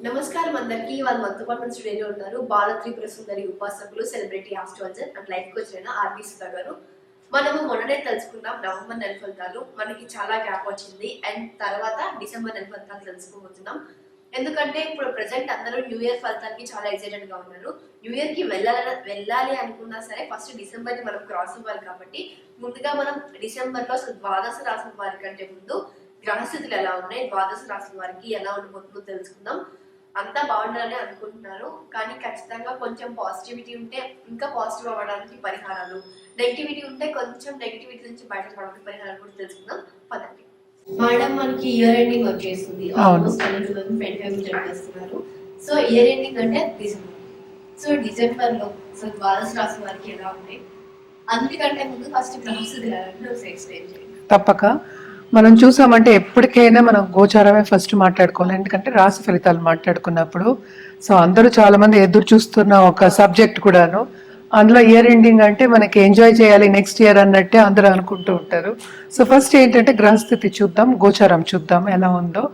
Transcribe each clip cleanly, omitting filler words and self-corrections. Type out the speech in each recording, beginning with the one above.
నమస్కారం అందరికీ. వాళ్ళు మనతో పాటు మన స్టూడియోలో ఉన్నారు. బాల త్రిపుర సుందరి ఉపాసకులు, celebrity astrologer and life coach అయిన ఆర్బీ సుధా గారు. మనము మొన్ననే తెలుసుకున్నాం నవంబర్ నెల ఫలితాలు. మనకి చాలా గ్యాప్ వచ్చింది అండ్ తర్వాత డిసెంబర్ నెల ఫలితాలు తెలుసుకోబోతున్నాం. ఎందుకంటే ఇప్పుడు ప్రెసెంట్ అందరూ న్యూ ఇయర్ ఫలితానికి చాలా ఎక్సైటెడ్ గా ఉన్నారు. న్యూ ఇయర్ కి వెళ్ళాలి అనుకున్నా సరే ఫస్ట్ డిసెంబర్ ని మనం క్రాస్ అవ్వాలి కాబట్టి ముందుగా మనం డిసెంబర్ లో అసలు ద్వాదశ రాశుల వారి కంటే ముందు గ్రహస్థితులు ఎలా ఉన్నాయి, ద్వాదశ రాశుల వారికి ఎలా ఉండబోతుందో తెలుసుకుందాం. అంతా బాగుండాలని అనుకుంటున్నారు, కానీ ఖచ్చితంగా కొంచెం పాజిటివిటీ ఉంటే ఇంకా పాజిటివ్ అవ్వడానికి పరిహారాలు, నెగిటివిటీ ఉంటే కొంచెం నెగిటివిటీ నుంచి బయటపడడానికి పరిహారాలు కూడా తెలుసుకుందాం. పదండి మేడం. మనకి ఇయర్ ఎండింగ్ వచ్చేస్తుంది, ఆల్మోస్ట్ 2025 చెప్పేస్తున్నారు. సో ఇయర్ ఎండింగ్ అంటే డిసెంబర్. సో డిసెంబర్ లో అసలు ద్వాదశ రాశి వారికి ఎలా ఉంటాయి, అందుకంటే ముందు ఫస్ట్ గ్రహస్థితులు ఎక్స్ప్లెయిన్ చేయండి. తప్పక మనం చూసామంటే ఎప్పటికైనా మనం గోచారమే ఫస్ట్ మాట్లాడుకోవాలి, ఎందుకంటే రాశి ఫలితాలు మాట్లాడుకున్నప్పుడు సో అందరూ చాలా మంది ఎదురు చూస్తున్న ఒక సబ్జెక్ట్ కూడాను. అందులో ఇయర్ ఎండింగ్ అంటే మనకి ఎంజాయ్ చేయాలి నెక్స్ట్ ఇయర్ అన్నట్టే అందరూ అనుకుంటూ ఉంటారు. సో ఫస్ట్ ఏంటంటే గ్రహస్థితి చూద్దాం, గోచారం చూద్దాం ఎలా ఉందో.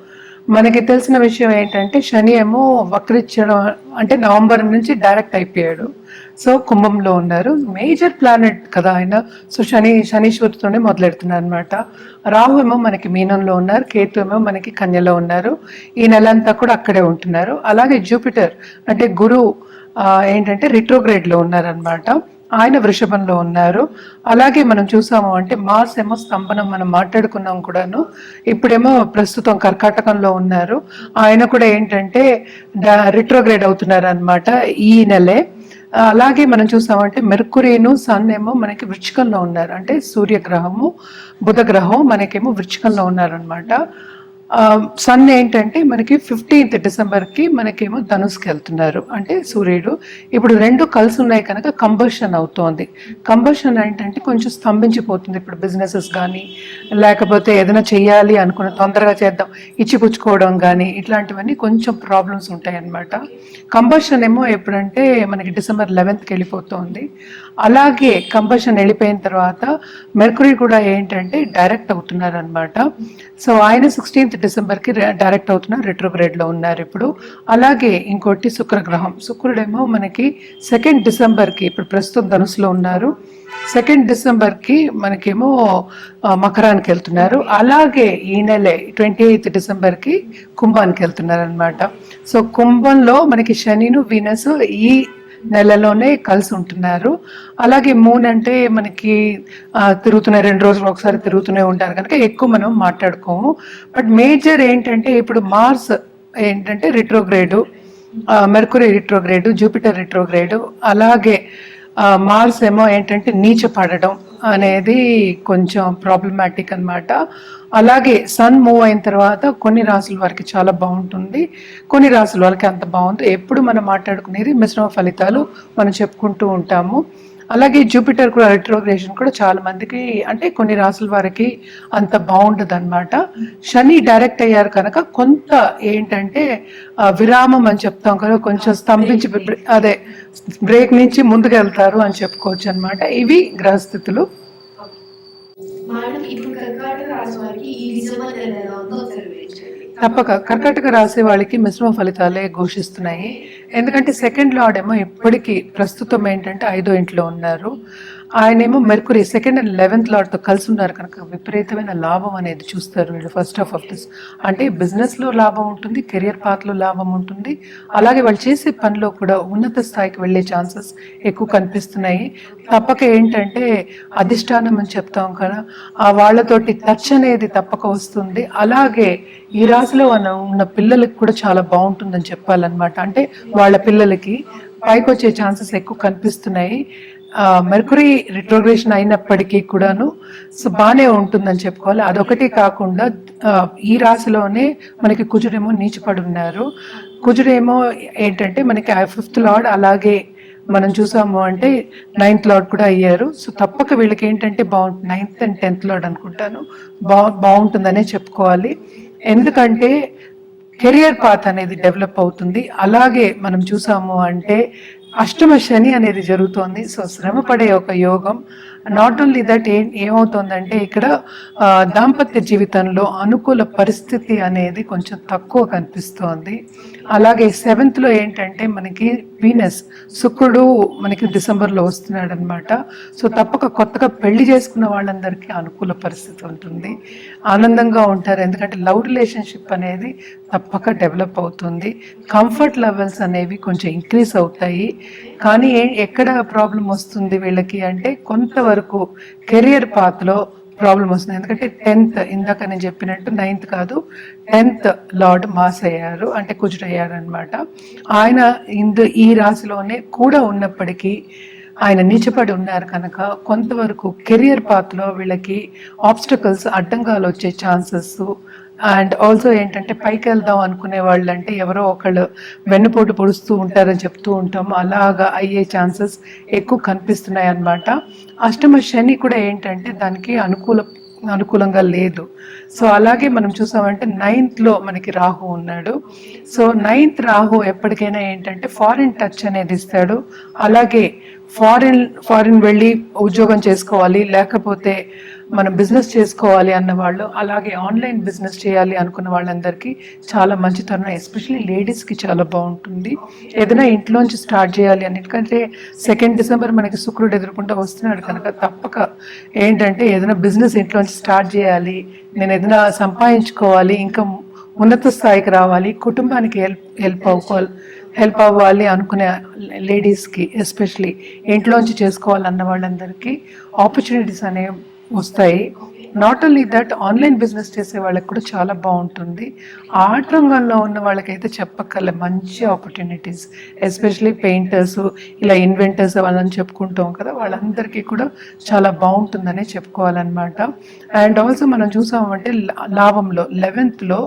మనకి తెలిసిన విషయం ఏంటంటే శని ఏమో వక్రించడం, అంటే నవంబర్ నుంచి డైరెక్ట్ అయిపోయాడు. సో కుంభంలో ఉన్నారు, మేజర్ ప్లానెట్ కదా ఆయన. సో శనీశ్వరుతోనే మొదలెడుతున్నారు అనమాట. రాహు ఏమో మనకి మీనంలో ఉన్నారు, కేతు ఏమో మనకి కన్యలో ఉన్నారు. ఈ నెల అంతా కూడా అక్కడే ఉంటున్నారు. అలాగే జూపిటర్ అంటే గురువు ఏంటంటే రిట్రోగ్రేడ్ లో ఉన్నారనమాట, ఆయన వృషభంలో ఉన్నారు. అలాగే మనం చూసాము అంటే మార్స్ ఏమో స్తంభనం, మనం మాట్లాడుకున్నాం కూడాను. ఇప్పుడేమో ప్రస్తుతం కర్కాటకంలో ఉన్నారు, ఆయన కూడా ఏంటంటే రిట్రోగ్రేడ్ అవుతున్నారు అనమాట ఈ నెలే. అలాగే మనం చూసామంటే మెర్కురీను సన్ ఏమో మనకి వృచ్చికంలో ఉన్నారు, అంటే సూర్యగ్రహము బుధ గ్రహం మనకేమో వృచ్చికంలో ఉన్నారు అనమాట. సన్ ఏంటంటే మనకి 15th డిసెంబర్కి మనకేమో ధనుస్కి వెళ్తున్నారు, అంటే సూర్యుడు. ఇప్పుడు రెండు కలిసి ఉన్నాయి కనుక కంబషన్ అవుతోంది. కంబషన్ ఏంటంటే కొంచెం స్తంభించిపోతుంది. ఇప్పుడు బిజినెసెస్ కానీ లేకపోతే ఏదైనా చెయ్యాలి అనుకున్న తొందరగా చేద్దాం ఇచ్చిపుచ్చుకోవడం కానీ ఇట్లాంటివన్నీ కొంచెం ప్రాబ్లమ్స్ ఉంటాయి అన్నమాట. కంబషన్ ఏమో ఎప్పుడంటే మనకి డిసెంబర్ 11th వెళ్ళిపోతుంది. అలాగే కంబషన్ వెళ్ళిపోయిన తర్వాత మెర్కురీ కూడా ఏంటంటే డైరెక్ట్ అవుతున్నారు అనమాట. సో ఆయన 16th డిసెంబర్కి డైరెక్ట్ అవుతున్నారు, రెట్రోగ్రేడ్లో ఉన్నారు ఇప్పుడు. అలాగే ఇంకోటి శుక్రగ్రహం, శుక్రుడేమో మనకి 2nd డిసెంబర్కి ఇప్పుడు ప్రస్తుతం ధనుసులో ఉన్నారు. 2nd డిసెంబర్కి మనకేమో మకరానికి వెళ్తున్నారు. అలాగే ఈ నెలే 28th డిసెంబర్కి కుంభానికి వెళ్తున్నారు అనమాట. సో కుంభంలో మనకి శనిను వీనస్ ఈ నెలలోనే కలిసి ఉంటున్నారు. అలాగే మూన్ అంటే మనకి తిరుగుతున్నాయి, 2 రోజులు ఒకసారి తిరుగుతూనే ఉంటారు కనుక ఎక్కువ మనం మాట్లాడుకోము. బట్ మేజర్ ఏంటంటే ఇప్పుడు మార్స్ ఏంటంటే retrograde, Mercury retrograde, Jupiter retrograde, అలాగే మార్స్ ఏమో ఏంటంటే నీచ పడడం అనేది కొంచెం ప్రాబ్లమాటిక్ అనమాట. అలాగే సన్ మూవ్ అయిన తర్వాత కొన్ని రాసుల వారికి చాలా బాగుంటుంది, కొన్ని రాసుల వాళ్ళకి అంత బాగుంది. ఎప్పుడు మనం మాట్లాడుకునేది మిశ్రమ ఫలితాలు మనం చెప్పుకుంటూ ఉంటాము. అలాగే జూపిటర్ కూడా రిట్రోగ్రేషన్ కూడా చాలా మందికి, అంటే కొన్ని రాసుల వారికి అంత బాగుంటుంది అనమాట. శని డైరెక్ట్ అయ్యారు కనుక కొంత ఏంటంటే విరామం అని చెప్తాం కదా, కొంచెం స్తంభించి అదే బ్రేక్ నుంచి ముందుకు వెళ్తారు అని చెప్పుకోవచ్చు అనమాట. ఇవి గ్రహస్థితులు. తప్పక కర్కాటక రాసే వాళ్ళకి మిశ్రమ ఫలితాలే ఘోషిస్తున్నాయి. ఎందుకంటే 2nd లార్డ్ ఏమో ఇప్పటికీ ప్రస్తుతం ఏంటంటే 5వ ఇంట్లో ఉన్నారు. ఆయనేమో మెర్కురీ 2nd and 11th లార్డ్తో కలిసి ఉన్నారు కనుక విపరీతమైన లాభం అనేది చూస్తారు వీళ్ళు. ఫస్ట్ ఆఫ్ దిస్ అంటే బిజినెస్లో లాభం ఉంటుంది, కెరియర్ పాత్లో లాభం ఉంటుంది, అలాగే వాళ్ళు చేసే పనిలో కూడా ఉన్నత స్థాయికి వెళ్ళే ఛాన్సెస్ ఎక్కువ కనిపిస్తున్నాయి. తప్పక ఏంటంటే అధిష్టానం అని చెప్తాం కదా, ఆ వాళ్ళతోటి టచ్ అనేది తప్పక వస్తుంది. అలాగే ఈ రాశిలో ఉన్న పిల్లలకి కూడా చాలా బాగుంటుందని చెప్పాలన్నమాట. అంటే వాళ్ళ పిల్లలకి పైకి వచ్చే ఛాన్సెస్ ఎక్కువ కనిపిస్తున్నాయి. మెర్కురీ రిట్రోగ్రేషన్ అయినప్పటికీ కూడాను సో బాగానే ఉంటుందని చెప్పుకోవాలి. అదొకటి కాకుండా ఈ రాశిలోనే మనకి కుజుడేమో నీచపడి ఉన్నారు. కుజుడేమో ఏంటంటే మనకి 5th లార్డ్, అలాగే మనం చూసాము అంటే 9th లార్డ్ కూడా అయ్యారు. సో తప్పక వీళ్ళకి ఏంటంటే బాగుంటుంది. 9th and 10th లార్డ్ అనుకుంటాను బాగుంటుందనే చెప్పుకోవాలి. ఎందుకంటే కెరియర్ పాత్ అనేది డెవలప్ అవుతుంది. అలాగే మనం చూసాము అంటే అష్టమ శని అనేది జరుగుతోంది. సో శ్రమ పడే ఒక యోగం, నాట్ ఓన్లీ దట్ ఏమవుతుందంటే ఇక్కడ దాంపత్య జీవితంలో అనుకూల పరిస్థితి అనేది కొంచెం తక్కువ కనిపిస్తోంది. అలాగే 7th లో ఏంటంటే మనకి వీనస్ శుక్రుడు మనకి డిసెంబర్లో వస్తున్నాడు అనమాట. సో తప్పక కొత్తగా పెళ్లి చేసుకున్న వాళ్ళందరికీ అనుకూల పరిస్థితి ఉంటుంది, ఆనందంగా ఉంటారు. ఎందుకంటే లవ్ రిలేషన్షిప్ అనేది తప్పక డెవలప్ అవుతుంది. కంఫర్ట్ లెవెల్స్ అనేవి కొంచెం ఇంక్రీజ్ అవుతాయి. కానీ ఎక్కడ ప్రాబ్లం వస్తుంది వీళ్ళకి అంటే కొంతవరకు కెరియర్ పాత్లో ప్రాబ్లం వస్తుంది. ఎందుకంటే 10th ఇందాక నేను చెప్పినట్టు 9th కాదు 10th లార్డ్ మాస్ అయ్యారు, అంటే కుజుడయ్యారు అనమాట. ఆయన ఈ రాశిలోనే కూడా ఉన్నప్పటికీ ఆయన నీచపడి ఉన్నారు కనుక కొంతవరకు కెరియర్ పాత్లో వీళ్ళకి ఆబ్స్టకల్స్ అడ్డంగాలు వచ్చే ఛాన్సెస్, అండ్ ఆల్సో ఏంటంటే పైకి వెళ్దాం అనుకునే వాళ్ళు అంటే ఎవరో ఒకళ్ళు వెన్నుపోటు పొడుస్తూ ఉంటారని చెప్తూ ఉంటాము, అలాగా అయ్యే ఛాన్సెస్ ఎక్కువ కనిపిస్తున్నాయి అన్నమాట. అష్టమ శని కూడా ఏంటంటే దానికి అనుకూలంగా లేదు. సో అలాగే మనం చూసామంటే 9th లో మనకి రాహు ఉన్నాడు. సో 9th రాహు ఎప్పటికైనా ఏంటంటే ఫారిన్ టచ్ అనేది ఇస్తాడు. అలాగే ఫారిన్ వెళ్ళి ఉద్యోగం చేసుకోవాలి, లేకపోతే మనం బిజినెస్ చేసుకోవాలి అన్న వాళ్ళు, అలాగే ఆన్లైన్ బిజినెస్ చేయాలి అనుకున్న వాళ్ళందరికీ చాలా మంచి తరుణం. ఎస్పెషల్లీ లేడీస్కి చాలా బాగుంటుంది. ఏదైనా ఇంట్లోంచి స్టార్ట్ చేయాలి అని, ఎందుకంటే 2nd డిసెంబర్ మనకి శుక్రుడు ఎదుర్కొంటూ వస్తున్నాడు కనుక తప్పక ఏంటంటే ఏదైనా బిజినెస్ ఇంట్లోంచి స్టార్ట్ చేయాలి, నేను ఏదైనా సంపాదించుకోవాలి, ఇంకా ఉన్నత స్థాయికి రావాలి, కుటుంబానికి హెల్ప్ అవ్వాలి అనుకునే లేడీస్కి, ఎస్పెషలీ ఇంట్లోంచి చేసుకోవాలన్న వాళ్ళందరికీ ఆపర్చునిటీస్ అనేవి వస్తాయి. Not only that online business చేసే వాళ్ళకి కూడా చాలా బాగుంటుంది. ఆర్ట్ రంగంలో ఉన్న వాళ్ళకైతే చెప్పక్కర్లే, మంచి ఆపర్చునిటీస్, ఎస్పెషలీ పెయింటర్స్, ఇలా ఇన్వెంటర్స్ అవన్నీ చెప్పుకుంటాం కదా, వాళ్ళందరికీ కూడా చాలా బాగుంటుందనే చెప్పుకోవాలన్నమాట. అండ్ ఆల్సో మనం చూసామంటే లాభంలో 11th లో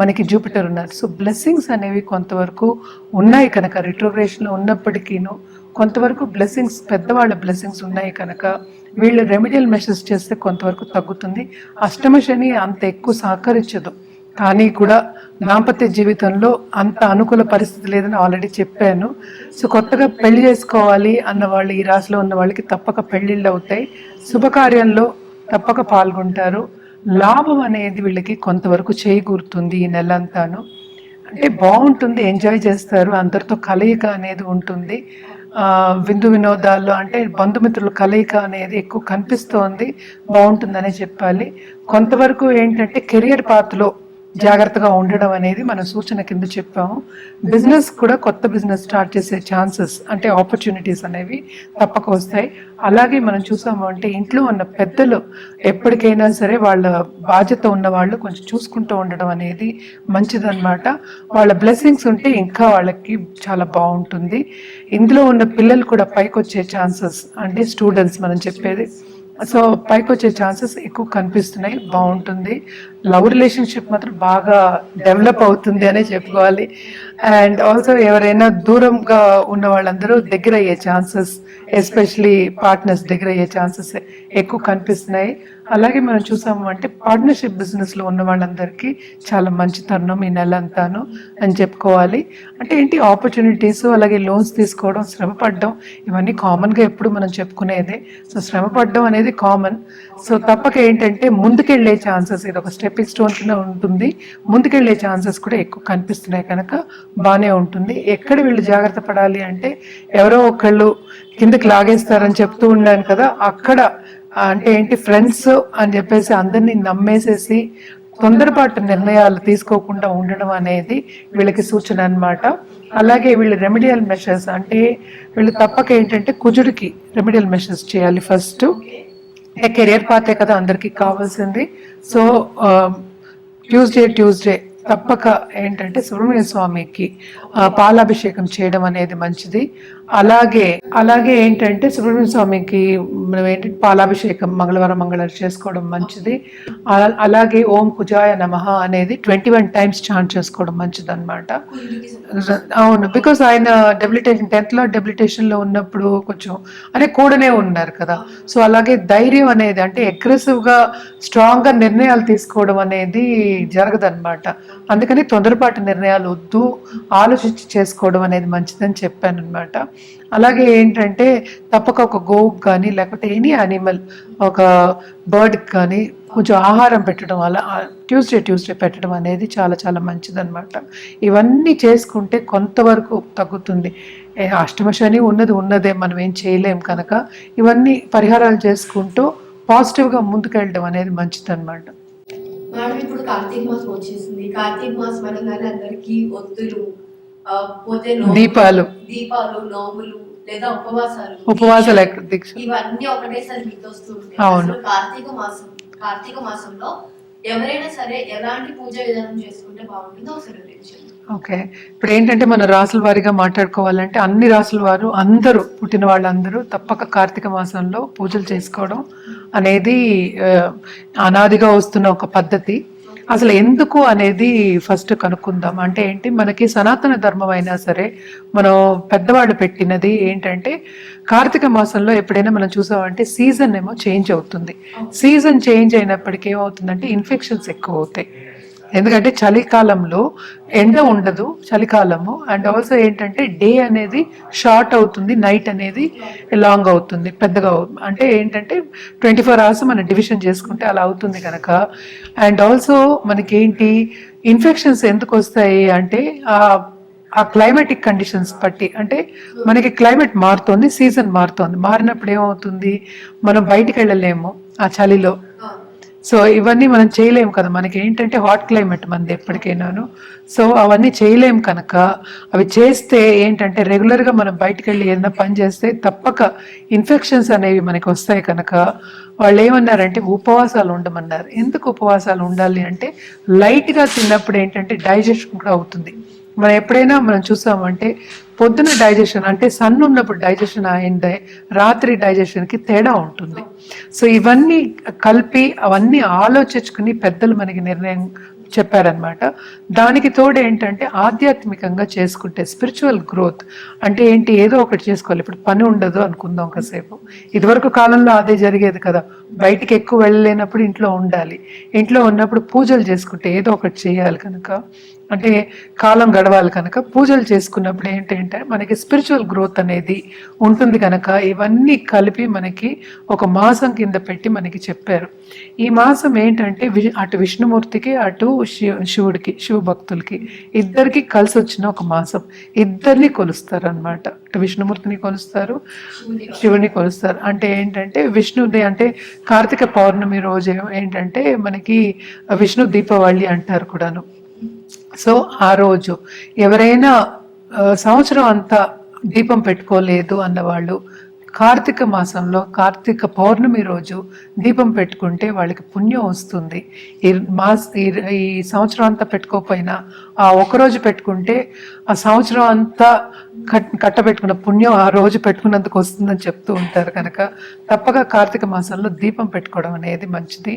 మనకి జూపిటర్ ఉన్నారు. సో బ్లెస్సింగ్స్ అనేవి కొంతవరకు ఉన్నాయి కనుక, రిట్రోగ్రేషన్లో ఉన్నప్పటికీను కొంతవరకు బ్లెస్సింగ్స్, పెద్దవాళ్ళ బ్లెస్సింగ్స్ ఉన్నాయి కనుక వీళ్ళు రెమెడియల్ మెషర్స్ చేస్తే కొంతవరకు తగ్గుతుంది. అష్టమ శని అంత ఎక్కువ సహకరించదు, కానీ కూడా దాంపత్య జీవితంలో అంత అనుకూల పరిస్థితి లేదని ఆల్రెడీ చెప్పాను. సో కొత్తగా పెళ్లి చేసుకోవాలి అన్న వాళ్ళు, ఈ రాశిలో ఉన్న వాళ్ళకి తప్పక పెళ్ళిళ్ళు అవుతాయి, శుభకార్యంలో తప్పక పాల్గొంటారు. లాభం అనేది వీళ్ళకి కొంతవరకు చేకూరుతుంది ఈ నెలంతాను. అంటే బాగుంటుంది, ఎంజాయ్ చేస్తారు, అందరితో కలయిక అనేది ఉంటుంది. విందు వినోదాల్లో అంటే బంధుమిత్రుల కలయిక అనేది ఎక్కువ కనిపిస్తోంది, బాగుంటుందనే చెప్పాలి. కొంతవరకు ఏంటంటే కెరియర్ పాత్లో జాగ్రత్తగా ఉండడం అనేది మన సూచన కింద చెప్పాము. బిజినెస్ కూడా కొత్త బిజినెస్ స్టార్ట్ చేసే ఛాన్సెస్ అంటే ఆపర్చునిటీస్ అనేవి తప్పక వస్తాయి. అలాగే మనం చూసాము అంటే ఇంట్లో ఉన్న పెద్దలు ఎప్పటికైనా సరే వాళ్ళ బాధ్యత ఉన్న వాళ్ళు కొంచెం చూసుకుంటూ ఉండడం అనేది మంచిదన్నమాట. వాళ్ళ బ్లెస్సింగ్స్ ఉంటే ఇంకా వాళ్ళకి చాలా బాగుంటుంది. ఇందులో ఉన్న పిల్లలు కూడా పైకి వచ్చే ఛాన్సెస్, అంటే స్టూడెంట్స్ మనం చెప్పేది, సో పైకి వచ్చే ఛాన్సెస్ ఎక్కువ కనిపిస్తున్నాయి, బాగుంటుంది. లవ్ రిలేషన్షిప్ మాత్రం బాగా డెవలప్ అవుతుంది అనే చెప్పుకోవాలి. అండ్ ఆల్సో ఎవరైనా దూరంగా ఉన్న వాళ్ళందరూ దగ్గర అయ్యే ఛాన్సెస్, ఎస్పెషలీ పార్ట్నర్స్ దగ్గర అయ్యే ఛాన్సెస్ ఎక్కువ కనిపిస్తున్నాయి. అలాగే మనం చూసాము అంటే పార్ట్నర్షిప్ బిజినెస్లో ఉన్న వాళ్ళందరికీ చాలా మంచి తరుణం ఈ నెల అంతాను అని చెప్పుకోవాలి. అంటే ఏంటి, ఆపర్చునిటీస్, అలాగే లోన్స్ తీసుకోవడం, శ్రమ పడడం, ఇవన్నీ కామన్గా ఎప్పుడు మనం చెప్పుకునేదే. సో శ్రమ పడడం అనేది కామన్. సో తప్పక ఏంటంటే ముందుకెళ్ళే ఛాన్సెస్, ఇది ఒక స్టెప్పింగ్ స్టోన్ కింద ఉంటుంది, ముందుకెళ్ళే ఛాన్సెస్ కూడా ఎక్కువ కనిపిస్తున్నాయి కనుక బాగానే ఉంటుంది. ఎక్కడ వీళ్ళు జాగ్రత్త పడాలి అంటే ఎవరో ఒకళ్ళు కిందకి లాగేస్తారని చెప్తూ ఉన్నాను కదా, అక్కడ అంటే ఏంటి, ఫ్రెండ్స్ అని చెప్పేసి అందరినీ నమ్మేసేసి తొందరపాటు నిర్ణయాలు తీసుకోకుండా ఉండడం అనేది వీళ్ళకి సూచన అన్నమాట. అలాగే వీళ్ళు రెమెడియల్ మెషర్స్ అంటే వీళ్ళు తప్పక ఏంటంటే కుజుడికి రెమెడియల్ మెషర్స్ చేయాలి ఫస్ట్. కెరియర్ పాతే కదా అందరికీ కావాల్సింది. సో ట్యూస్డే తప్పక ఏంటంటే సుబ్రహ్మణ్య స్వామికి పాలాభిషేకం చేయడం అనేది మంచిది. అలాగే ఏంటంటే సుబ్రహ్మణ్య స్వామికి మనం ఏంటంటే పాలాభిషేకం మంగళవారం చేసుకోవడం మంచిది. అలాగే ఓం కుజాయ నమః అనేది 21 times చాంట్ చేసుకోవడం మంచిది అనమాట. అవును, బికాస్ ఆయన డెబిలిటేషన్ 10th లో డెబిలిటేషన్లో ఉన్నప్పుడు కొంచెం అంటే కూడానే ఉన్నారు కదా. సో అలాగే ధైర్యం అనేది అంటే అగ్రెసివ్గా స్ట్రాంగ్గా నిర్ణయాలు తీసుకోవడం అనేది జరగదన్నమాట. అందుకని తొందరపాటు నిర్ణయాలు వద్దు, ఆలోచించి చేసుకోవడం అనేది మంచిదని చెప్పాను అనమాట. అలాగే ఏంటంటే తప్పక ఒక గోవుకి కానీ లేకపోతే ఎనీ యానిమల్, ఒక బర్డ్కి కానీ కొంచెం ఆహారం పెట్టడం, అలా ట్యూస్డే పెట్టడం అనేది చాలా చాలా మంచిదన్నమాట. ఇవన్నీ చేసుకుంటే కొంతవరకు తగ్గుతుంది. అష్టమ శని ఉన్నదే, మనం ఏం చేయలేం కనుక ఇవన్నీ పరిహారాలు చేసుకుంటూ పాజిటివ్గా ముందుకెళ్ళడం అనేది మంచిదన్నమాట. మేడం ఇప్పుడు కార్తీక మాసం వచ్చేసింది. కార్తీక మాసం అనగానే అందరికి ఒత్తులు, పోతే దీపాలు, నోములు లేదా ఉపవాసాలు దీక్ష ఇవన్నీ ఒకటేసారి గుర్తొస్తుంటాయి. అవును. కార్తీక మాసంలో ఎవరైనా సరే ఎలాంటి పూజా విధానం చేసుకుంటే బాగుంటుందో ఒకసారి వివరించండి. ఓకే, ఇప్పుడు ఏంటంటే మన రాసుల వారిగా మాట్లాడుకోవాలంటే అన్ని రాసుల వారు అందరూ, పుట్టిన వాళ్ళందరూ తప్పక కార్తీక మాసంలో పూజలు చేసుకోవడం అనేది అనాదిగా వస్తున్న ఒక పద్ధతి. అసలు ఎందుకు అనేది ఫస్ట్ కనుక్కుందాం. అంటే ఏంటి, మనకి సనాతన ధర్మం అయినా సరే మనం పెద్దవాళ్ళు పెట్టినది ఏంటంటే కార్తీక మాసంలో ఎప్పుడైనా మనం చూసామంటే సీజన్ ఏమో చేంజ్ అవుతుంది. సీజన్ చేంజ్ అయినప్పటికీ ఏమవుతుందంటే ఇన్ఫెక్షన్స్ ఎక్కువ అవుతాయి. ఎందుకంటే చలికాలంలో ఎండ ఉండదు, చలికాలము. అండ్ ఆల్సో ఏంటంటే డే అనేది షార్ట్ అవుతుంది, నైట్ అనేది లాంగ్ అవుతుంది, పెద్దగా అంటే ఏంటంటే 24 hours మనం డివిజన్ చేసుకుంటే అలా అవుతుంది కనుక. అండ్ ఆల్సో మనకేంటి ఇన్ఫెక్షన్స్ ఎందుకు వస్తాయి అంటే ఆ క్లైమాటిక్ కండిషన్స్ బట్టి, అంటే మనకి క్లైమేట్ మారుతోంది, సీజన్ మారుతోంది. మారినప్పుడు ఏమవుతుంది, మనం బయటికి వెళ్ళలేము ఆ చలిలో. సో ఇవన్నీ మనం చేయలేము కదా, మనకి ఏంటంటే హాట్ క్లైమేట్ మనది ఎప్పటికైనాను. సో అవన్నీ చేయలేము కనుక అవి చేస్తే ఏంటంటే రెగ్యులర్గా మనం బయటికి వెళ్ళి ఏదైనా పని చేస్తే తప్పక ఇన్ఫెక్షన్స్ అనేవి మనకి వస్తాయి కనుక వాళ్ళు ఏమన్నారంటే ఉపవాసాలు ఉండమన్నారు. ఎందుకు ఉపవాసాలు ఉండాలి అంటే లైట్గా తిన్నప్పుడు ఏంటంటే డైజెషన్ కూడా అవుతుంది. మనం ఎప్పుడైనా మనం చూసామంటే పొద్దున డైజెషన్ అంటే సన్ ఉన్నప్పుడు డైజెషన్ అయిందే, రాత్రి డైజెషన్కి తేడా ఉంటుంది. సో ఇవన్నీ కలిపి అవన్నీ ఆలోచించుకుని పెద్దలు మనకి నిర్ణయం చెప్పారనమాట. దానికి తోడు ఏంటంటే ఆధ్యాత్మికంగా చేసుకుంటే స్పిరిచువల్ గ్రోత్ అంటే ఏంటి, ఏదో ఒకటి చేసుకోవాలి. ఇప్పుడు పని ఉండదు అనుకుందాం కాసేపు, ఇదివరకు కాలంలో అదే జరిగేది కదా, బయటికి ఎక్కువ వెళ్ళలేనప్పుడు ఇంట్లో ఉండాలి, ఇంట్లో ఉన్నప్పుడు పూజలు చేసుకుంటే ఏదో ఒకటి చేయాలి కనుక, అంటే కాలం గడవాలి కనుక పూజలు చేసుకున్నప్పుడు ఏంటంటే మనకి స్పిరిచువల్ గ్రోత్ అనేది ఉంటుంది కనుక ఇవన్నీ కలిపి మనకి ఒక మాసం కింద పెట్టి మనకి చెప్పారు. ఈ మాసం ఏంటంటే అటు విష్ణుమూర్తికి అటు శివుడికి, శివభక్తులకి ఇద్దరికి కలిసి వచ్చిన ఒక మాసం. ఇద్దరిని కొలుస్తారు అనమాట, అటు విష్ణుమూర్తిని కొలుస్తారు, శివుని కొలుస్తారు. అంటే ఏంటంటే విష్ణుది అంటే కార్తీక పౌర్ణమి రోజు ఏంటంటే మనకి విష్ణు దీపావళి అంటారు కూడాను. సో ఆ రోజు ఎవరైనా సంవత్సరం అంతా దీపం పెట్టుకోలేదు అన్నవాళ్ళు కార్తీక మాసంలో కార్తీక పౌర్ణమి రోజు దీపం పెట్టుకుంటే వాళ్ళకి పుణ్యం వస్తుంది. ఈ సంవత్సరం అంతా పెట్టుకోకపోయినా ఆ ఒకరోజు పెట్టుకుంటే ఆ సంవత్సరం అంతా కట్టబెట్టుకున్న పుణ్యం ఆ రోజు పెట్టుకున్నందుకు వస్తుందని చెప్తూ ఉంటారు కనుక తప్పక కార్తీక మాసంలో దీపం పెట్టుకోవడం అనేది మంచిది.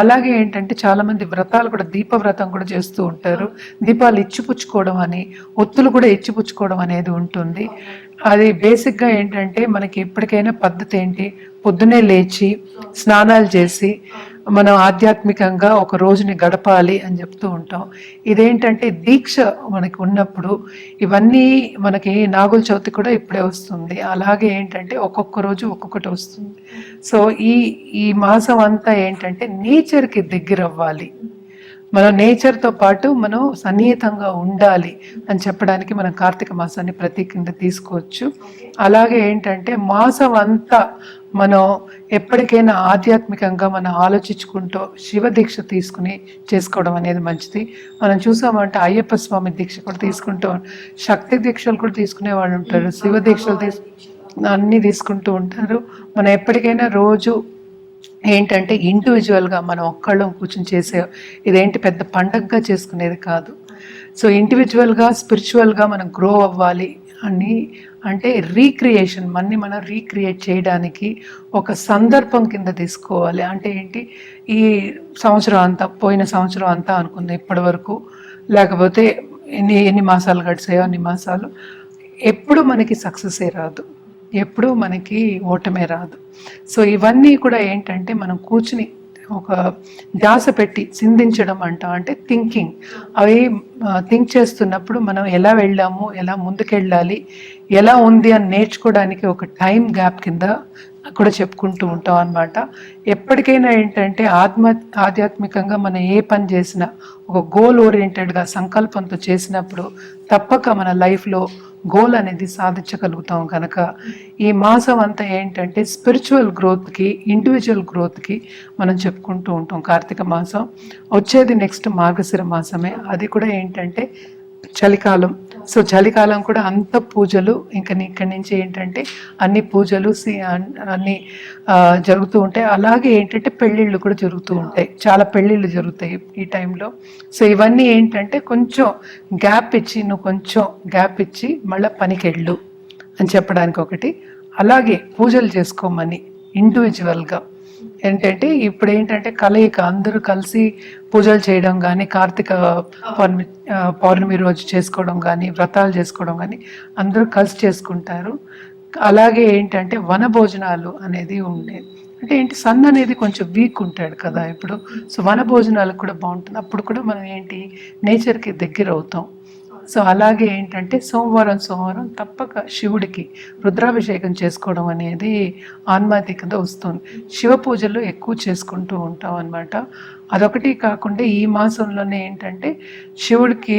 అలాగే ఏంటంటే చాలామంది వ్రతాలు కూడా, దీప వ్రతం కూడా చేస్తూ ఉంటారు. దీపాలు ఇచ్చిపుచ్చుకోవడం అని, ఒత్తులు కూడా ఇచ్చిపుచ్చుకోవడం అనేది ఉంటుంది. అది బేసిక్గా ఏంటంటే మనకి ఎప్పటికైనా పద్ధతి ఏంటి, పొద్దునే లేచి స్నానాలు చేసి మనం ఆధ్యాత్మికంగా ఒక రోజుని గడపాలి అని చెప్తూ ఉంటాం. ఇదేంటంటే దీక్ష మనకి ఉన్నప్పుడు ఇవన్నీ మనకి నాగుల చవితి కూడా ఇప్పుడే వస్తుంది. అలాగే ఏంటంటే ఒక్కొక్క రోజు ఒక్కొక్కటి వస్తుంది. సో ఈ మాసం అంతా ఏంటంటే నేచర్కి దగ్గర అవ్వాలి, మనం నేచర్తో పాటు మనం సన్నిహితంగా ఉండాలి అని చెప్పడానికి మనం కార్తీక మాసాన్ని ప్రతీక కింద తీసుకోవచ్చు. అలాగే ఏంటంటే మాసం అంతా మనం ఎప్పటికైనా ఆధ్యాత్మికంగా మనం ఆలోచించుకుంటూ శివ దీక్ష తీసుకుని చేసుకోవడం అనేది మంచిది. మనం చూసామంటే అయ్యప్ప స్వామి దీక్ష కూడా తీసుకుంటూ, శక్తి దీక్షలు కూడా తీసుకునే వాళ్ళు ఉంటారు, శివ దీక్షలు అన్నీ తీసుకుంటూ ఉంటారు. మనం ఎప్పటికైనా రోజు ఏంటంటే ఇండివిజువల్గా మనం ఒక్కళ్ళం కూర్చొని చేసే ఇదేంటి పెద్ద పండగగా చేసుకునేది కాదు. సో ఇండివిజువల్గా స్పిరిచువల్గా మనం గ్రో అవ్వాలి అని అంటే రీక్రియేషన్, మనం రీక్రియేట్ చేయడానికి ఒక సందర్భం కింద తీసుకోవాలి. అంటే ఏంటి, ఈ సంవత్సరం అంతా, పోయిన సంవత్సరం అంతా అనుకుంది ఇప్పటి వరకు, లేకపోతే ఎన్ని మాసాలు గడిచాయో అన్ని మాసాలు, ఎప్పుడు మనకి సక్సెసే రాదు, ఎప్పుడు మనకి ఓటమే రాదు. సో ఇవన్నీ కూడా ఏంటంటే మనం కూర్చుని ఒక ధ్యాస పెట్టి చిందించడం అంటే థింకింగ్. అవి థింక్ చేస్తున్నప్పుడు మనం ఎలా వెళ్ళాము, ఎలా ముందుకెళ్ళాలి, ఎలా ఉంది అని నేర్చుకోవడానికి ఒక టైం గ్యాప్ కింద కూడా చెప్పుకుంటూ ఉంటాం అన్నమాట. ఎప్పటికైనా ఏంటంటే ఆధ్యాత్మికంగా మనం ఏ పని చేసినా ఒక గోల్ ఓరియంటెడ్గా సంకల్పంతో చేసినప్పుడు తప్పక మన లైఫ్లో గోల్ అనేది సాధించగలుగుతాం. కనుక ఈ మాసం అంతా ఏంటంటే స్పిరిచువల్ గ్రోత్కి, ఇండివిజువల్ గ్రోత్కి మనం చెప్పుకుంటూ ఉంటాం. కార్తీక మాసం వచ్చేది నెక్స్ట్ మార్గశిర మాసమే, అది కూడా ఏంటంటే చలికాలం. సో చలికాలం కూడా అంత పూజలు, ఇంకా ఇక్కడి నుంచి ఏంటంటే అన్ని పూజలు అన్ని జరుగుతూ ఉంటాయి. అలాగే ఏంటంటే పెళ్ళిళ్ళు కూడా జరుగుతూ ఉంటాయి, చాలా పెళ్ళిళ్ళు జరుగుతాయి ఈ టైంలో. సో ఇవన్నీ ఏంటంటే కొంచెం గ్యాప్ ఇచ్చి, నువ్వు కొంచెం గ్యాప్ ఇచ్చి మళ్ళీ పనికెళ్ళు అని చెప్పడానికి ఒకటి. అలాగే పూజలు చేసుకోమని ఇండివిజువల్గా ఏంటంటే ఇప్పుడు ఏంటంటే కలయిక, అందరూ కలిసి పూజలు చేయడం కానీ, కార్తీక పౌర్ణమి రోజు చేసుకోవడం కానీ, వ్రతాలు చేసుకోవడం కానీ అందరూ కలిసి చేసుకుంటారు. అలాగే ఏంటంటే వన భోజనాలు అనేది ఉండేది. అంటే ఏంటి, సన్ అనేది కొంచెం వీక్ ఉంటాడు కదా ఇప్పుడు. సో వన భోజనాలకు కూడా బాగుంటుంది. అప్పుడు కూడా మనం ఏంటి నేచర్కి దగ్గర అవుతాం. సో అలాగే ఏంటంటే సోమవారం తప్పక శివుడికి రుద్రాభిషేకం చేసుకోవడం అనేది ఆన్మాతికంగా వస్తుంది. శివ పూజలు ఎక్కువ చేసుకుంటూ ఉంటాం అన్నమాట. అదొకటి కాకుండా ఈ మాసంలోనే ఏంటంటే శివుడికి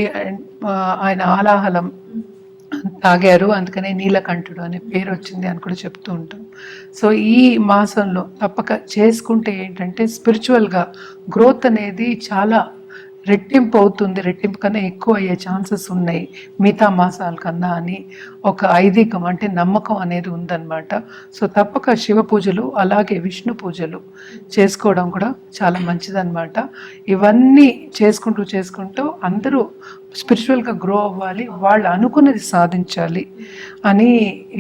ఆయన ఆలాహలం తాగారు, అందుకనే నీలకంఠుడు అనే పేరు వచ్చింది అని కూడా చెప్తూ ఉంటాం. సో ఈ మాసంలో తప్పక చేసుకుంటే ఏంటంటే స్పిరిచువల్గా గ్రోత్ అనేది చాలా రెట్టింపు అవుతుంది, రెట్టింపు కన్నా ఎక్కువ అయ్యే ఛాన్సెస్ ఉన్నాయి మిగతా మాసాల కన్నా అని ఒక ఐదీకం, అంటే నమ్మకం అనేది ఉందన్నమాట. సో తప్పక శివ పూజలు అలాగే విష్ణు పూజలు చేసుకోవడం కూడా చాలా మంచిదన్నమాట. ఇవన్నీ చేసుకుంటూ అందరూ స్పిరిచువల్గా గ్రో అవ్వాలి, వాళ్ళు అనుకున్నది సాధించాలి అని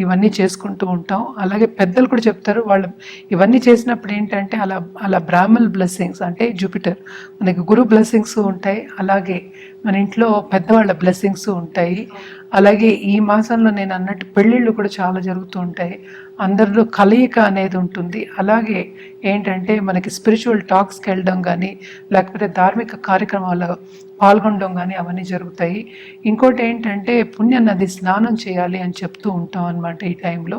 ఇవన్నీ చేసుకుంటూ ఉంటాం. అలాగే పెద్దలు కూడా చెప్తారు, వాళ్ళు ఇవన్నీ చేసినప్పుడు ఏంటంటే అలా బ్రాహ్మణ్ బ్లెస్సింగ్స్, అంటే జూపిటర్ మనకి గురు బ్లెస్సింగ్స్ ఉంటాయి, అలాగే మన ఇంట్లో పెద్దవాళ్ళ బ్లెస్సింగ్స్ ఉంటాయి. అలాగే ఈ మాసంలో నేను అన్నట్టు పెళ్ళిళ్ళు కూడా చాలా జరుగుతూ ఉంటాయి, అందరిలో కలయిక అనేది ఉంటుంది. అలాగే ఏంటంటే మనకి స్పిరిచువల్ టాక్స్కి వెళ్ళడం కానీ, లేకపోతే ధార్మిక కార్యక్రమాల్లో పాల్గొనడం కానీ అవన్నీ జరుగుతాయి. ఇంకోటి ఏంటంటే పుణ్యనది స్నానం చేయాలి అని చెప్తూ ఉంటాం అన్నమాట. ఈ టైంలో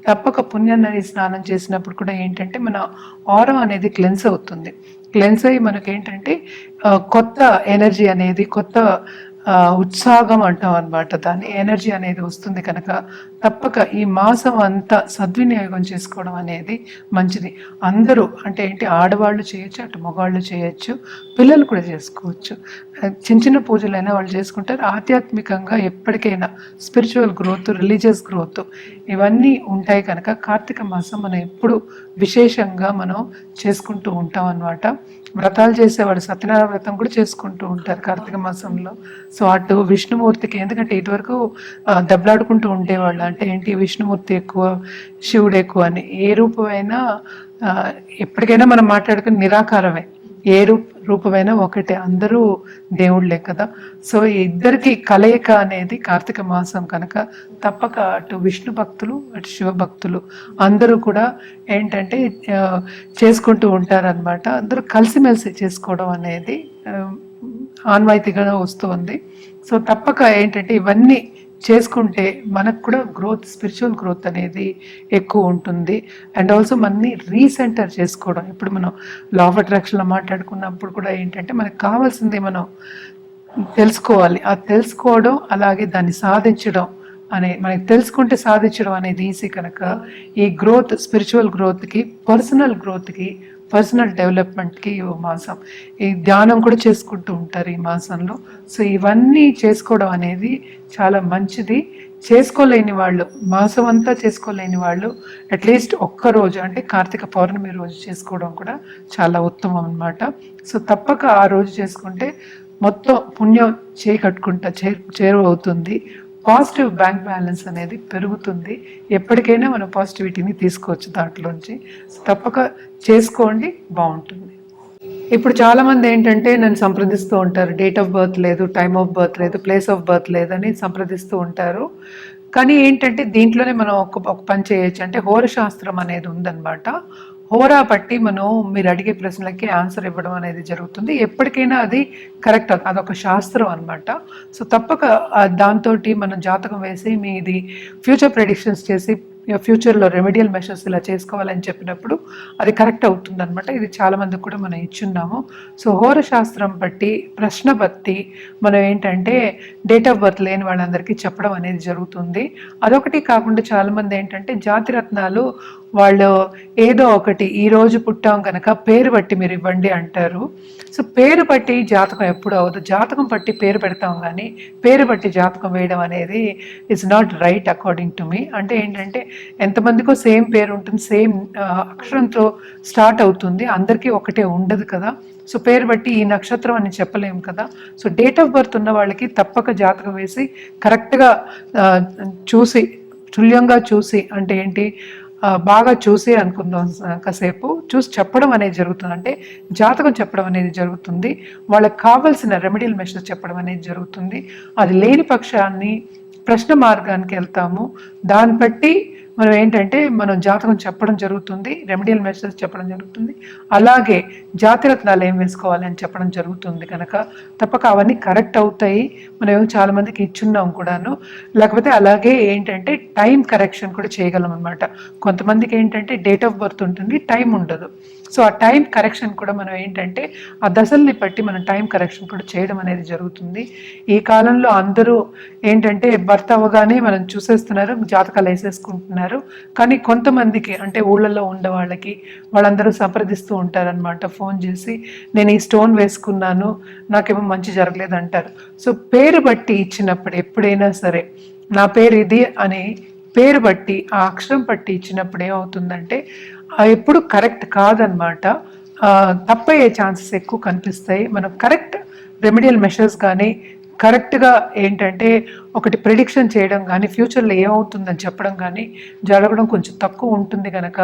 తప్పక పుణ్యనది స్నానం చేసినప్పుడు కూడా ఏంటంటే మన ఆరా అనేది క్లెన్స్ అవుతుంది. క్లెన్స్ అయ్యి మనకేంటంటే కొత్త ఎనర్జీ అనేది, కొత్త ఉత్సాహం అంటాం అన్నమాట, దాని ఎనర్జీ అనేది వస్తుంది. కనుక తప్పక ఈ మాసం అంతా సద్వినియోగం చేసుకోవడం అనేది మంచిది. అందరూ అంటే ఏంటి, ఆడవాళ్ళు చేయొచ్చు, అటు మగవాళ్ళు చేయొచ్చు, పిల్లలు కూడా చేసుకోవచ్చు. చిన్న పూజలైనా వాళ్ళు చేసుకుంటారు. ఆధ్యాత్మికంగా ఎప్పటికైనా స్పిరిచువల్ గ్రోత్, రిలీజియస్ గ్రోత్ ఇవన్నీ ఉంటాయి. కనుక కార్తీక మాసం మనం ఎప్పుడు విశేషంగా మనం చేసుకుంటూ ఉంటాం అన్నమాట. వ్రతాలు చేసేవాడు సత్యనారాయణ వ్రతం కూడా చేసుకుంటూ ఉంటారు కార్తీక మాసంలో. సో అటు విష్ణుమూర్తికి, ఎందుకంటే ఇటువరకు దెబ్బలాడుకుంటూ ఉండేవాళ్ళు, అంటే ఏంటి విష్ణుమూర్తి ఎక్కువ, శివుడు ఎక్కువ అని. ఏ రూపమైనా ఎప్పటికైనా మనం మాట్లాడుకుని నిరాకారమే, ఏ రూపమైనా ఒకటే, అందరూ దేవుళ్ళే కదా. సో ఇద్దరికి కలయిక అనేది కార్తీక మాసం కనుక తప్పక అటు విష్ణు భక్తులు, అటు శివ భక్తులు అందరూ కూడా ఏంటంటే చేసుకుంటూ ఉంటారనమాట. అందరూ కలిసిమెలిసి చేసుకోవడం అనేది ఆన్వాయితీగా వస్తుంది. సో తప్పక ఏంటంటే ఇవన్నీ చేసుకుంటే మనకు కూడా గ్రోత్, స్పిరిచువల్ గ్రోత్ అనేది ఎక్కువ ఉంటుంది. అండ్ ఆల్సో మనని రీసెంటర్ చేసుకోవడం. ఇప్పుడు మనం లా ఆఫ్ అట్రాక్షన్లో మాట్లాడుకున్నప్పుడు కూడా ఏంటంటే మనకు కావాల్సింది మనం తెలుసుకోవాలి, ఆ తెలుసుకోవడం అలాగే దాన్ని సాధించడం మనకి తెలుసుకుంటే సాధించడం అనేది ఈజీ. కనుక ఈ గ్రోత్, స్పిరిచువల్ గ్రోత్కి, పర్సనల్ గ్రోత్కి, పర్సనల్ డెవలప్మెంట్కి ఈ మాసం, ఈ ధ్యానం కూడా చేసుకుంటూ ఉంటారు ఈ మాసంలో. సో ఇవన్నీ చేసుకోవడం అనేది చాలా మంచిది. చేసుకోలేని వాళ్ళు, మాసం అంతా చేసుకోలేని వాళ్ళు అట్లీస్ట్ ఒక్కరోజు, అంటే కార్తీక పౌర్ణమి రోజు చేసుకోవడం కూడా చాలా ఉత్తమం అన్నమాట. సో తప్పక ఆ రోజు చేసుకుంటే మొత్తం పుణ్యం కట్టుకుంటా చేరువవుతుంది. పాజిటివ్ బ్యాంక్ బ్యాలెన్స్ అనేది పెరుగుతుంది. ఎప్పటికైనా మనం పాజిటివిటీని తీసుకోవచ్చు దాంట్లోంచి. తప్పక చేసుకోండి, బాగుంటుంది. ఇప్పుడు చాలామంది ఏంటంటే నన్ను సంప్రదిస్తూ ఉంటారు, డేట్ ఆఫ్ బర్త్ లేదు, టైమ్ ఆఫ్ బర్త్ లేదు, ప్లేస్ ఆఫ్ బర్త్ లేదని సంప్రదిస్తూ ఉంటారు. కానీ ఏంటంటే దీంట్లోనే మనం ఒక పని చేయొచ్చు, అంటే హోరశాస్త్రం అనేది ఉందన్నమాట. హోరా పట్టి మనం మీరు అడిగే ప్రశ్నలకి ఆన్సర్ ఇవ్వడం అనేది జరుగుతుంది. ఎప్పటికైనా అది కరెక్ట్, అదొక శాస్త్రం అనమాట. సో తప్పక దాంతో మనం జాతకం వేసి మీది ఫ్యూచర్ ప్రెడిక్షన్స్ చేసి ఫ్యూచర్లో రెమెడియల్ మెషర్స్ ఇలా చేసుకోవాలని చెప్పినప్పుడు అది కరెక్ట్ అవుతుంది అనమాట. ఇది చాలామందికి కూడా మనం ఇచ్చున్నాము. సో హోర శాస్త్రం బట్టి ప్రశ్న బట్టి మనం ఏంటంటే డేట్ ఆఫ్ బర్త్ లేని వాళ్ళందరికీ చెప్పడం అనేది జరుగుతుంది. అదొకటి కాకుండా చాలామంది ఏంటంటే జాతిరత్నాలు వాళ్ళు ఏదో ఒకటి ఈ రోజు పుట్టాం కనుక పేరు బట్టి మీరు ఇవ్వండి అంటారు. సో పేరు బట్టి జాతకం ఎప్పుడు అవ్వదు. జాతకం బట్టి పేరు పెడతాం కానీ పేరు బట్టి జాతకం వేయడం అనేది it's not right according to me. అంటే ఏంటంటే ఎంతమందికో సేమ్ పేరు ఉంటుంది, సేమ్ అక్షరంతో స్టార్ట్ అవుతుంది, అందరికీ ఒకటే ఉండదు కదా. సో పేరు బట్టి ఈ నక్షత్రం అని చెప్పలేము కదా. సో డేట్ ఆఫ్ బర్త్ ఉన్న వాళ్ళకి తప్పక జాతకం వేసి కరెక్ట్గా చూసి తుల్యంగా చూసి, అంటే ఏంటి బాగా చూసి అనుకుందాం, కాసేపు చూసి చెప్పడం అనేది జరుగుతుంది. అంటే జాతకం చెప్పడం అనేది జరుగుతుంది, వాళ్ళకి కావాల్సిన రెమెడియల్ మెషర్స్ చెప్పడం అనేది జరుగుతుంది. అది లేని పక్షాన్ని ప్రశ్న మార్గానికి వెళ్తాము. దాన్ని బట్టి మనం ఏంటంటే మనం జాతకం చెప్పడం జరుగుతుంది, రెమెడియల్ మెషర్స్ చెప్పడం జరుగుతుంది, అలాగే జాతిరత్నాలు ఏం వేసుకోవాలి అని చెప్పడం జరుగుతుంది. కనుక తప్పక అవన్నీ కరెక్ట్ అవుతాయి. మనం చాలామందికి ఇచ్చున్నాం కూడాను. లేకపోతే అలాగే ఏంటంటే టైం కరెక్షన్ కూడా చేయగలం అనమాట. కొంతమందికి ఏంటంటే డేట్ ఆఫ్ బర్త్ ఉంటుంది, టైం ఉండదు. సో ఆ టైం కరెక్షన్ కూడా మనం ఏంటంటే ఆ దశల్ని బట్టి మనం టైం కరెక్షన్ కూడా చేయడం అనేది జరుగుతుంది. ఈ కాలంలో అందరూ ఏంటంటే బర్త్ అవ్వగానే మనం చూసేస్తున్నారు, జాతకాలు వేసేసుకుంటున్నారు. కానీ కొంతమందికి అంటే ఊళ్ళల్లో ఉండే వాళ్ళందరూ సంప్రదిస్తూ ఉంటారనమాట ఫోన్ చేసి, నేను ఈ స్టోన్ వేసుకున్నాను, నాకేమో మంచి జరగలేదు అంటారు. సో పేరు బట్టి ఇచ్చినప్పుడు ఎప్పుడైనా సరే నా పేరు ఇది అని పేరు బట్టి ఆ అక్షరం పట్టి ఇచ్చినప్పుడు ఏమవుతుందంటే ఎప్పుడు కరెక్ట్ కాదనమాట. తప్పయ్యే ఛాన్సెస్ ఎక్కువ కనిపిస్తాయి. మనం కరెక్ట్ రెమెడియల్ మెషర్స్ కానీ కరెక్ట్గా ఏంటంటే ఒకటి ప్రిడిక్షన్ చేయడం కానీ ఫ్యూచర్లో ఏమవుతుందని చెప్పడం కానీ జరగడం కొంచెం తక్కువ ఉంటుంది. కనుక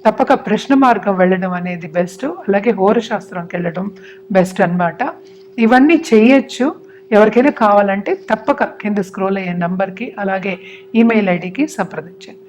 తప్పక ప్రశ్న మార్గం వెళ్ళడం అనేది బెస్ట్, అలాగే హోరశాస్త్రంకి వెళ్ళడం బెస్ట్ అన్నమాట. ఇవన్నీ చేయొచ్చు. ఎవరికైనా కావాలంటే తప్పక కింద స్క్రోల్ అయ్యే నంబర్కి అలాగే ఈమెయిల్ ఐడికి సంప్రదించండి.